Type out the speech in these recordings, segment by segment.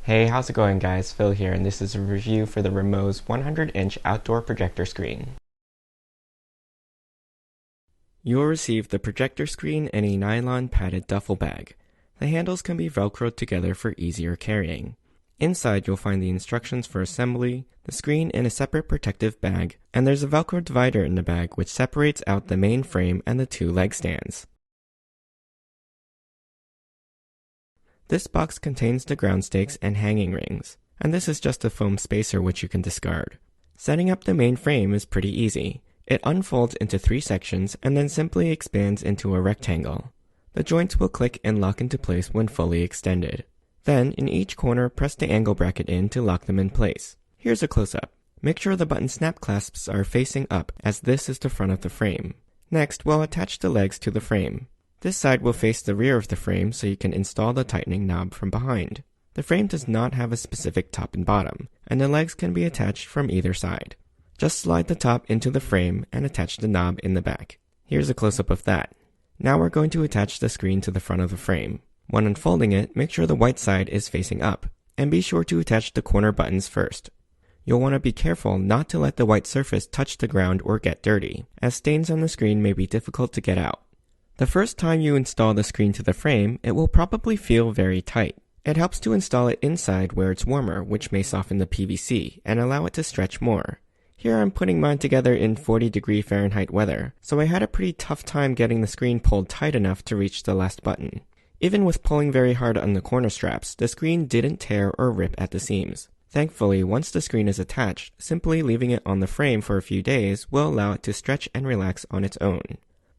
Hey, how's it going guys? Phil here, and this is a review for the Remo's 100-inch outdoor projector screen. You will receive the projector screen in a nylon padded duffel bag. The handles can be velcroed together for easier carrying. Inside you'll find the instructions for assembly, the screen in a separate protective bag, and there's a velcro divider in the bag which separates out the main frame and the two leg stands. This box contains the ground stakes and hanging rings, and this is just a foam spacer which you can discard. Setting up the main frame is pretty easy. It unfolds into 3 sections and then simply expands into a rectangle. The joints will click and lock into place when fully extended. Then, in each corner, press the angle bracket in to lock them in place. Here's a close-up. Make sure the button snap clasps are facing up, as this is the front of the frame. Next, we'll attach the legs to the frame. This side will face the rear of the frame so you can install the tightening knob from behind. The frame does not have a specific top and bottom, and the legs can be attached from either side. Just slide the top into the frame and attach the knob in the back. Here's a close-up of that. Now we're going to attach the screen to the front of the frame. When unfolding it, make sure the white side is facing up, and be sure to attach the corner buttons first. You'll want to be careful not to let the white surface touch the ground or get dirty, as stains on the screen may be difficult to get out. The first time you install the screen to the frame, it will probably feel very tight. It helps to install it inside where it's warmer, which may soften the PVC and allow it to stretch more. Here I'm putting mine together in 40-degree Fahrenheit weather, so I had a pretty tough time getting the screen pulled tight enough to reach the last button. Even with pulling very hard on the corner straps, the screen didn't tear or rip at the seams. Thankfully, once the screen is attached, simply leaving it on the frame for a few days will allow it to stretch and relax on its own.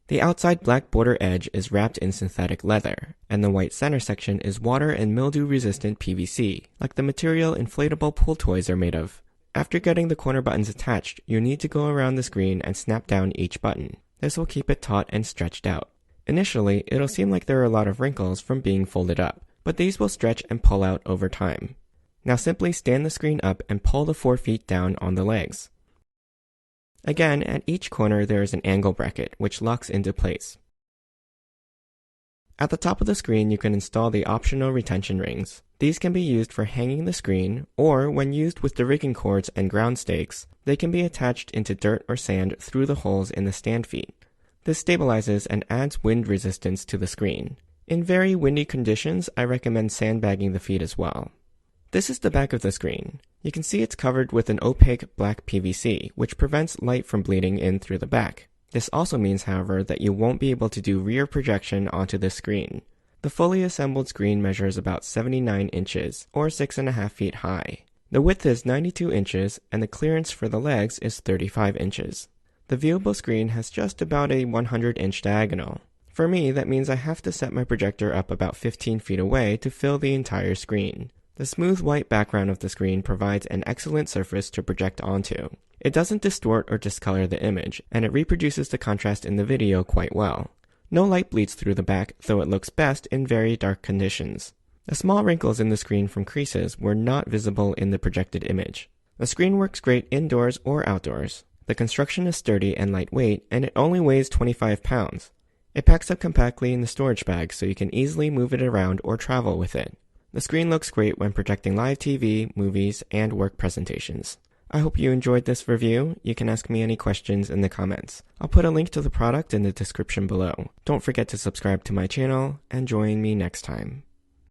The outside black border edge is wrapped in synthetic leather, and the white center section is water and mildew-resistant PVC, like the material inflatable pool toys are made of. After getting the corner buttons attached, you need to go around the screen and snap down each button. This will keep it taut and stretched out. Initially, it'll seem like there are a lot of wrinkles from being folded up, but these will stretch and pull out over time. Now simply stand the screen up and pull the 4 feet down on the legs. Again, at each corner there is an angle bracket, which locks into place. At the top of the screen you can install the optional retention rings. These can be used for hanging the screen, or when used with the rigging cords and ground stakes, they can be attached into dirt or sand through the holes in the stand feet. This stabilizes and adds wind resistance to the screen. In very windy conditions, I recommend sandbagging the feet as well. This is the back of the screen. You can see it's covered with an opaque black PVC, which prevents light from bleeding in through the back. This also means, however, that you won't be able to do rear projection onto the screen. The fully assembled screen measures about 79 inches, or 6.5 feet high. The width is 92 inches, and the clearance for the legs is 35 inches. The viewable screen has just about a 100-inch diagonal. For me, that means I have to set my projector up about 15 feet away to fill the entire screen. The smooth white background of the screen provides an excellent surface to project onto. It doesn't distort or discolor the image, and it reproduces the contrast in the video quite well. No light bleeds through the back, though it looks best in very dark conditions. The small wrinkles in the screen from creases were not visible in the projected image. The screen works great indoors or outdoors. The construction is sturdy and lightweight, and it only weighs 25 pounds. It packs up compactly in the storage bag so you can easily move it around or travel with it. The screen looks great when projecting live TV, movies, and work presentations. I hope you enjoyed this review. You can ask me any questions in the comments. I'll put a link to the product in the description below. Don't forget to subscribe to my channel, and join me next time.